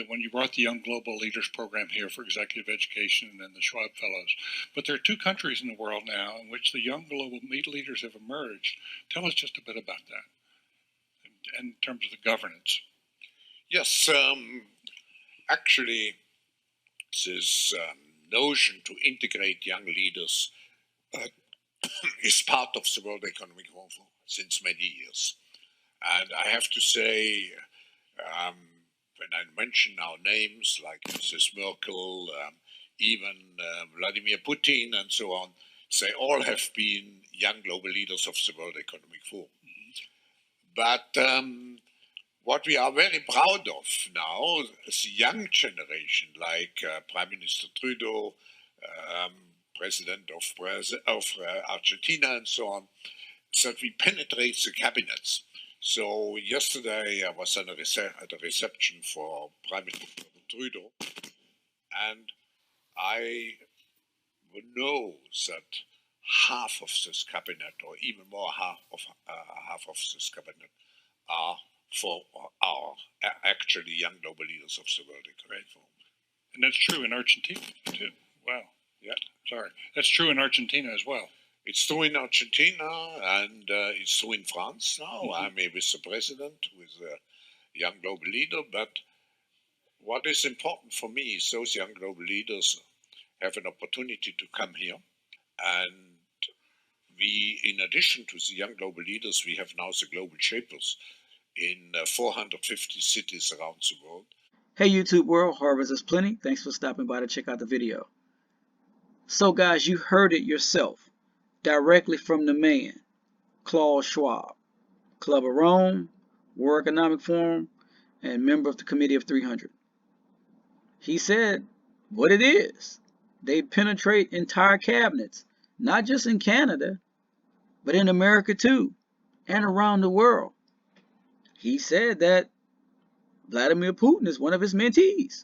when you brought the Young Global Leaders Program here for executive education and the Schwab Fellows. But there are two countries in the world now in which the young global leaders have emerged. Tell us just a bit about that in terms of the governance. Yes, actually, this notion to integrate young leaders is part of the World Economic Forum since many years. And I have to say, when I mention now names like Mrs. Merkel, even Vladimir Putin and so on, they all have been young global leaders of the World Economic Forum. But what we are very proud of now is the young generation, like Prime Minister Trudeau, President of Argentina and so on, that we penetrate the cabinets. So yesterday I was at a reception for Prime Minister Trudeau, and I know that half of this cabinet, or even more half of this cabinet, are actually young global leaders of the World Economic Forum. And that's true in Argentina too. Wow. Yeah. Sorry. That's true in Argentina as well. It's true in Argentina, and it's true in France now. I'm with the president, who is a young global leader. But what is important for me is those young global leaders have an opportunity to come here. And we, in addition to the young global leaders, we have now the global shapers in 450 cities around the world. Hey YouTube world, Harvest is Plenty. Thanks for stopping by to check out the video. So guys, you heard it yourself. Directly from the man, Klaus Schwab, Club of Rome, World Economic Forum, and member of the Committee of 300. He said what it is. They penetrate entire cabinets, not just in Canada, but in America too, and around the world. He said that Vladimir Putin is one of his mentees,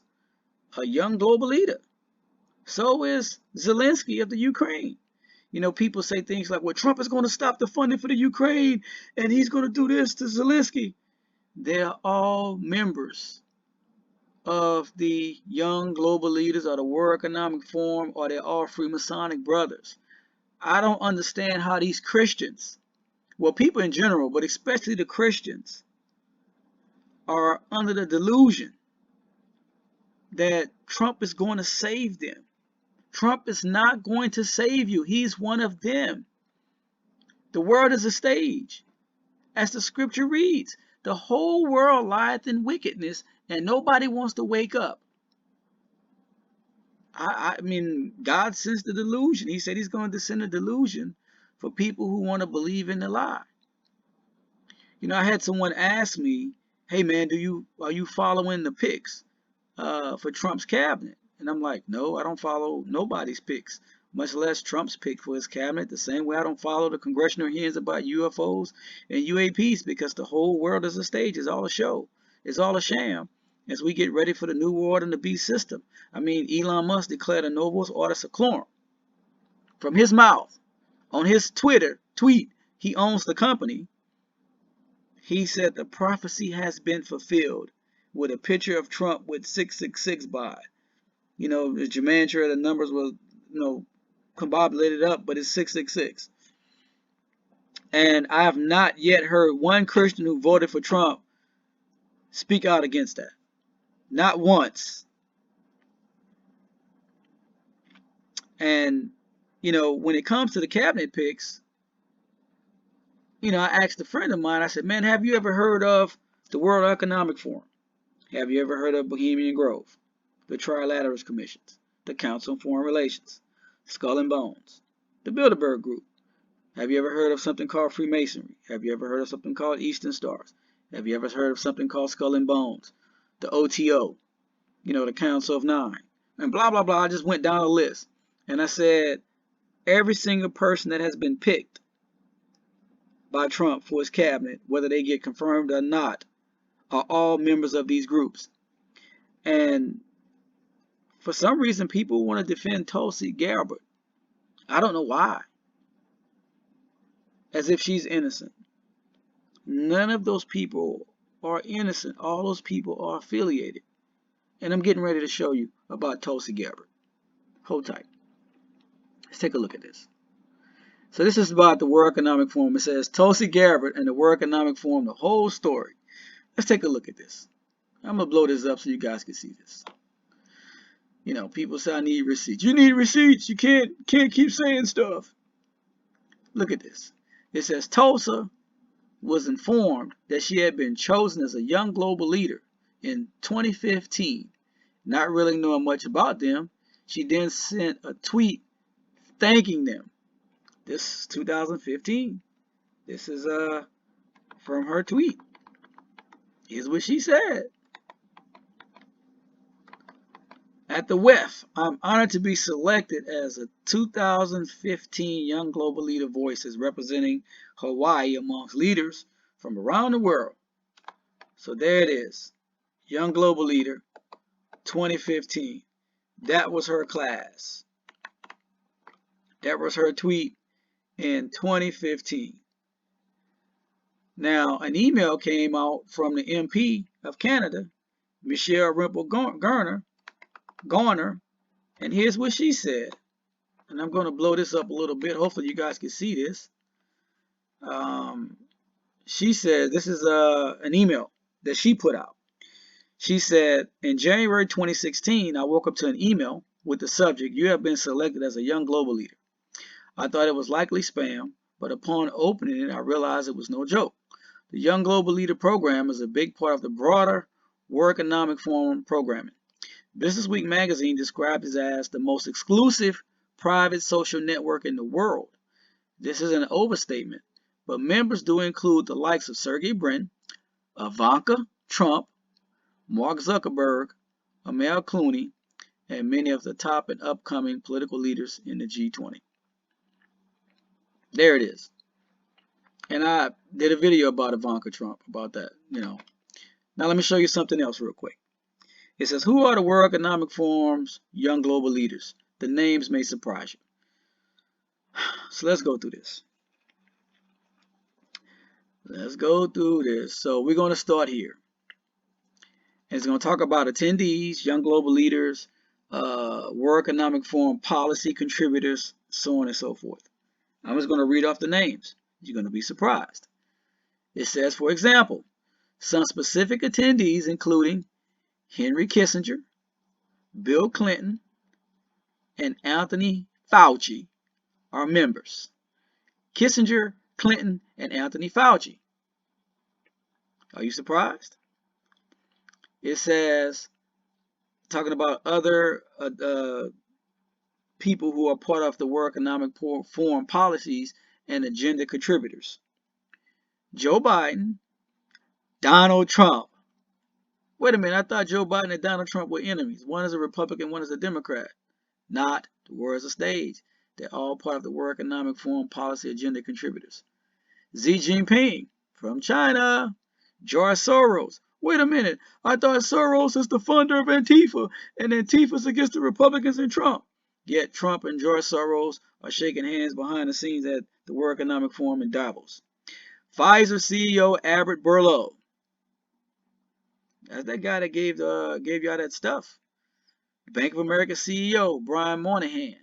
a young global leader. So is Zelensky of the Ukraine. You know, people say things like, well, Trump is going to stop the funding for the Ukraine and he's going to do this to Zelensky. They're all members of the young global leaders or the World Economic Forum, or they're all Freemasonic brothers. I don't understand how these Christians, well, people in general, but especially the Christians, are under the delusion that Trump is going to save them. Trump is not going to save you. He's one of them. The world is a stage. As the scripture reads, the whole world lieth in wickedness, and nobody wants to wake up. I mean, God sends the delusion. He said he's going to send a delusion for people who want to believe in the lie. You know, I had someone ask me, hey man, are you following the picks for Trump's cabinet? And I'm like, no, I don't follow nobody's picks, much less Trump's pick for his cabinet. The same way I don't follow the congressional hearings about UFOs and UAPs, because the whole world is a stage. It's all a show. It's all a sham as we get ready for the New World and the beast system. I mean, Elon Musk declared a Novus Ordo Seclorum from his mouth on his Twitter tweet. He owns the company. He said the prophecy has been fulfilled, with a picture of Trump with 666 by it. You know, the Gematria, the numbers were, combobulated up, but it's 666. And I have not yet heard one Christian who voted for Trump speak out against that. Not once. And, when it comes to the cabinet picks, I asked a friend of mine, I said, man, have you ever heard of the World Economic Forum? Have you ever heard of Bohemian Grove, the Trilateralist Commissions, the Council on Foreign Relations, Skull and Bones, the Bilderberg Group? Have you ever heard of something called Freemasonry? Have you ever heard of something called Eastern Stars? Have you ever heard of something called Skull and Bones, the OTO, the Council of Nine, and blah, blah, blah. I just went down a list. And I said, every single person that has been picked by Trump for his cabinet, whether they get confirmed or not, are all members of these groups. And for some reason, people want to defend Tulsi Gabbard. I don't know why. As if she's innocent. None of those people are innocent. All those people are affiliated. And I'm getting ready to show you about Tulsi Gabbard. Hold tight. Let's take a look at this. So this is about the World Economic Forum. It says Tulsi Gabbard and the World Economic Forum, the whole story. Let's take a look at this. I'm going to blow this up so you guys can see this. You know, people say I need receipts. You need receipts. You can't keep saying stuff. Look at this. It says Tulsa was informed that she had been chosen as a young global leader in 2015. Not really knowing much about them, she then sent a tweet thanking them. This is 2015. This is from her tweet. Here's what she said. At the WEF, I'm honored to be selected as a 2015 Young Global Leader Voices representing Hawaii amongst leaders from around the world. So there it is. Young Global Leader 2015. That was her class. That was her tweet in 2015. Now, an email came out from the MP of Canada, Michelle Rimple Garner, and here's what she said. And I'm going to blow this up a little bit. Hopefully you guys can see this. She said, this is an email that she put out. She said, in January 2016, I woke up to an email with the subject, you have been selected as a young global leader. I thought it was likely spam, but upon opening it, I realized it was no joke. The Young Global Leader program is a big part of the broader World Economic Forum programming. Business Week magazine described it as the most exclusive private social network in the world. This is an overstatement, but members do include the likes of Sergey Brin, Ivanka Trump, Mark Zuckerberg, Amal Clooney, and many of the top and upcoming political leaders in the G20. There it is. And I did a video about Ivanka Trump, about that, you know. Now let me show you something else real quick. It says, who are the World Economic Forum's young global leaders? The names may surprise you. So let's go through this. Let's go through this. So we're going to start here. And it's going to talk about attendees, young global leaders, World Economic Forum policy contributors, so on and so forth. I'm just going to read off the names. You're going to be surprised. It says, for example, some specific attendees including Henry Kissinger, Bill Clinton, and Anthony Fauci are members. Kissinger, Clinton, and Anthony Fauci. Are you surprised? It says, talking about other people who are part of the World Economic Forum policies and agenda contributors. Joe Biden, Donald Trump. Wait a minute, I thought Joe Biden and Donald Trump were enemies. One is a Republican, one is a Democrat. Not. The world's a stage. They're all part of the World Economic Forum policy agenda contributors. Xi Jinping from China. George Soros. Wait a minute, I thought Soros is the funder of Antifa, and Antifa's against the Republicans and Trump. Yet Trump and George Soros are shaking hands behind the scenes at the World Economic Forum in Davos. Pfizer CEO Albert Bourla. That's that guy that gave y'all that stuff. Bank of America CEO Brian Moynihan.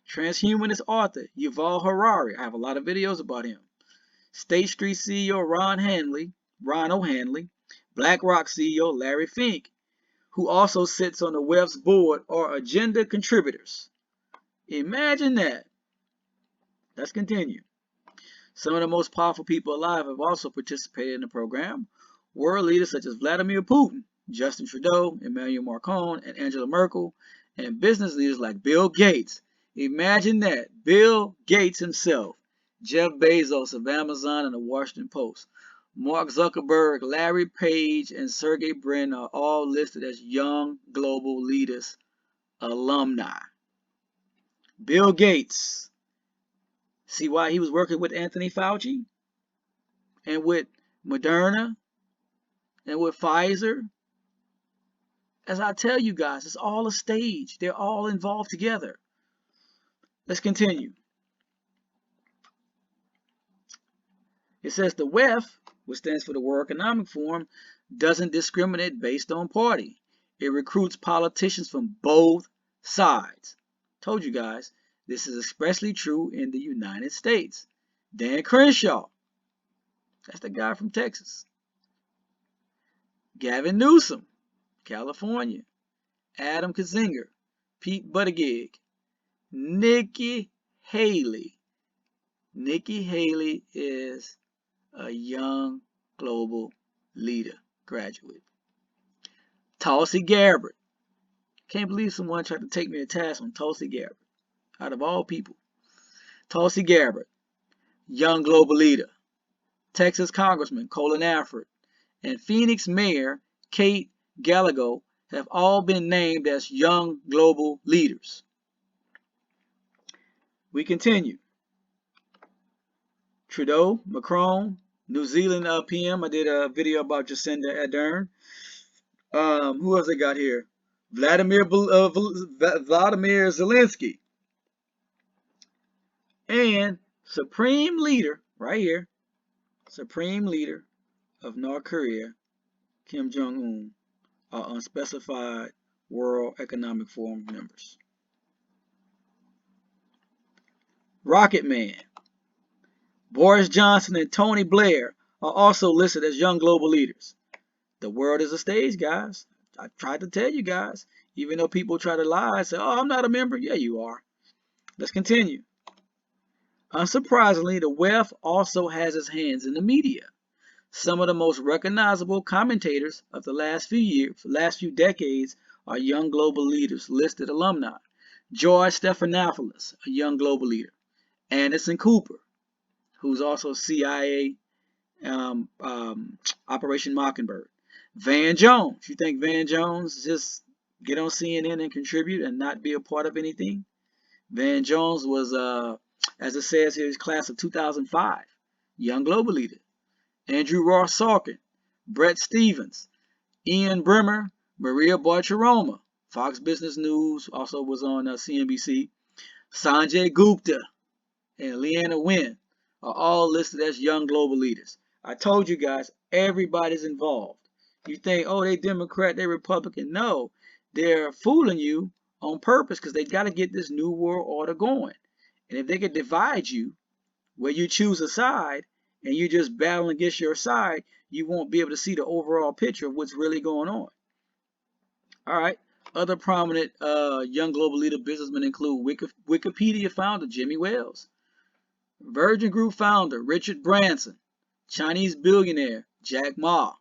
Transhumanist author Yuval Harari. I have a lot of videos about him. State Street CEO Ron O'Hanley. BlackRock CEO Larry Fink, who also sits on the WEF's board, are agenda contributors. Imagine that. Let's continue. Some of the most powerful people alive have also participated in the program. World leaders such as Vladimir Putin, Justin Trudeau, Emmanuel Macron, and Angela Merkel, and business leaders like Bill Gates. Imagine that. Bill Gates himself, Jeff Bezos of Amazon and the Washington Post, Mark Zuckerberg, Larry Page, and Sergey Brin are all listed as young global leaders alumni. Bill Gates. See why he was working with Anthony Fauci? And with Moderna? And with Pfizer? As I tell you guys, it's all a stage. They're all involved together. Let's continue. It says the WEF, which stands for the World Economic Forum, doesn't discriminate based on party. It recruits politicians from both sides. Told you guys, this is especially true in the United States. Dan Crenshaw, that's the guy from Texas. Gavin Newsom, California. Adam Kinzinger, Pete Buttigieg, Nikki Haley. Nikki Haley is a young global leader graduate. Tulsi Gabbard. Can't believe someone tried to take me to task on Tulsi Gabbard. Out of all people. Tulsi Gabbard, young global leader. Texas Congressman Colin Afford and Phoenix Mayor Kate Gallagher have all been named as young global leaders. We continue. Trudeau, Macron, New Zealand PM. I did a video about Jacinda Ardern. Who else I got here? Vladimir Zelensky. And Supreme Leader, right here, Supreme Leader of North Korea, Kim Jong-un, are unspecified World Economic Forum members. Rocket Man. Boris Johnson and Tony Blair are also listed as young global leaders. The world is a stage, guys. I tried to tell you guys. Even though people try to lie and say, oh, I'm not a member. Yeah, you are. Let's continue. Unsurprisingly, the WEF also has its hands in the media. Some of the most recognizable commentators of the last few decades are young global leaders listed alumni. George Stephanopoulos, a young global leader. Anderson Cooper, who's also CIA Operation Mockingbird. Van Jones. You think Van Jones just get on CNN and contribute and not be a part of anything? Van Jones was, as it says here, his class of 2005, young global leader. Andrew Ross Sorkin, Brett Stevens, Ian Bremmer, Maria Bartiromo. Fox Business News also was on CNBC. Sanjay Gupta and Leanna Wen are all listed as young global leaders. I told you guys, everybody's involved. You think, oh, they Democrat, they Republican. No, they're fooling you on purpose because they got to get this new world order going. And if they could divide you where you choose a side and you just battle against your side, you won't be able to see the overall picture of what's really going on. All right. Other prominent young global leader businessmen include Wikipedia founder Jimmy Wales, Virgin Group founder Richard Branson, Chinese billionaire Jack Ma,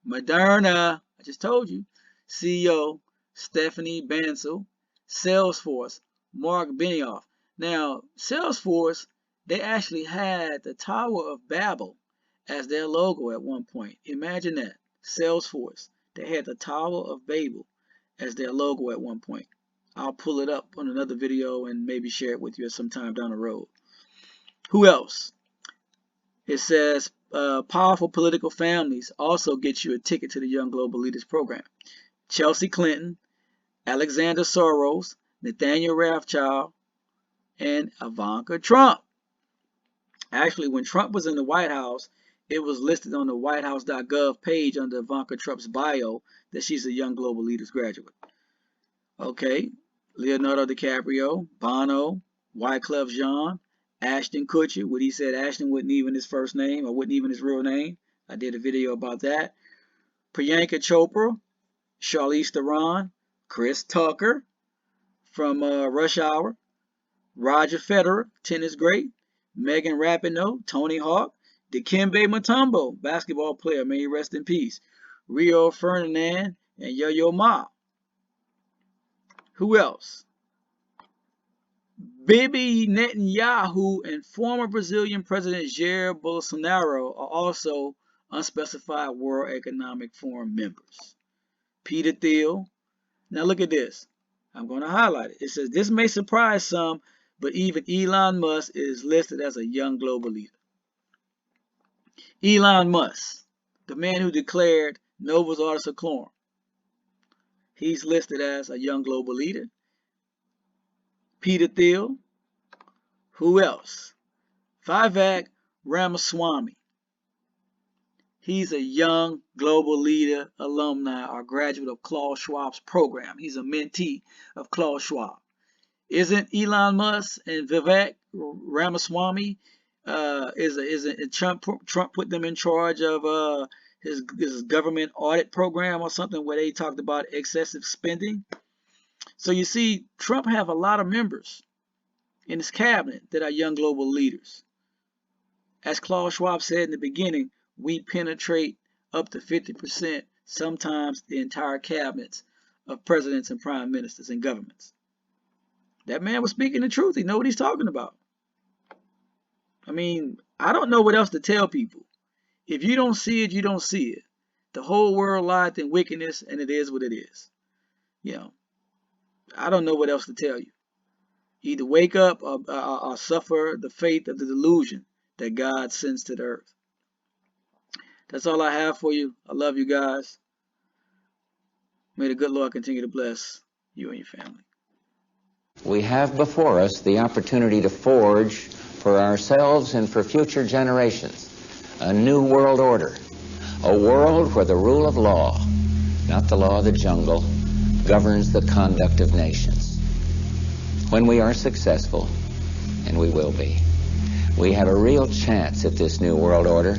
Moderna, I just told you, CEO Stephanie Bancel, Salesforce, Mark Benioff. Now, Salesforce, they actually had the Tower of Babel as their logo at one point. Imagine that. Salesforce, they had the Tower of Babel as their logo at one point. I'll pull it up on another video and maybe share it with you at some time down the road. Who else? It says powerful political families also get you a ticket to the Young Global Leaders Program. Chelsea Clinton, Alexander Soros, Nathaniel Rothschild, and Ivanka Trump. Actually, when Trump was in the White House, it was listed on the whitehouse.gov page under Ivanka Trump's bio that she's a Young Global Leaders graduate. Okay, Leonardo DiCaprio, Bono, Wyclef Jean, Ashton Kutcher. What he said Ashton wasn't even his first name or wasn't even his real name. I did a video about that. Priyanka Chopra, Charlize Theron, Chris Tucker from Rush Hour, Roger Federer, tennis great, Megan Rapinoe, Tony Hawk, Dikembe Mutombo, basketball player, may he rest in peace, Rio Ferdinand, and Yo-Yo Ma. Who else? Bibi Netanyahu and former Brazilian President Jair Bolsonaro are also unspecified World Economic Forum members. Peter Thiel. Now look at this. I'm going to highlight it. It says, this may surprise some, but even Elon Musk is listed as a young global leader. Elon Musk, the man who declared Novo's Artisochlorine. He's listed as a young global leader. Peter Thiel. Who else? Vivek Ramaswamy. He's a young global leader, alumni, or graduate of Klaus Schwab's program. He's a mentee of Klaus Schwab. Isn't Elon Musk and Vivek Ramaswamy Trump put them in charge of his government audit program or something where they talked about excessive spending? So you see, Trump have a lot of members in his cabinet that are young global leaders. As Klaus Schwab said in the beginning, we penetrate up to 50%, sometimes the entire cabinets of presidents and prime ministers and governments. That man was speaking the truth. He knows what he's talking about. I mean, I don't know what else to tell people. If you don't see it, you don't see it. The whole world lieth in wickedness, and it is what it is. You know, I don't know what else to tell you. Either wake up or suffer the fate of the delusion that God sends to the earth. That's all I have for you. I love you guys. May the good Lord continue to bless you and your family. We have before us the opportunity to forge for ourselves and for future generations a new world order, a world where the rule of law, not the law of the jungle, governs the conduct of nations. When we are successful, and we will be, we have a real chance at this new world order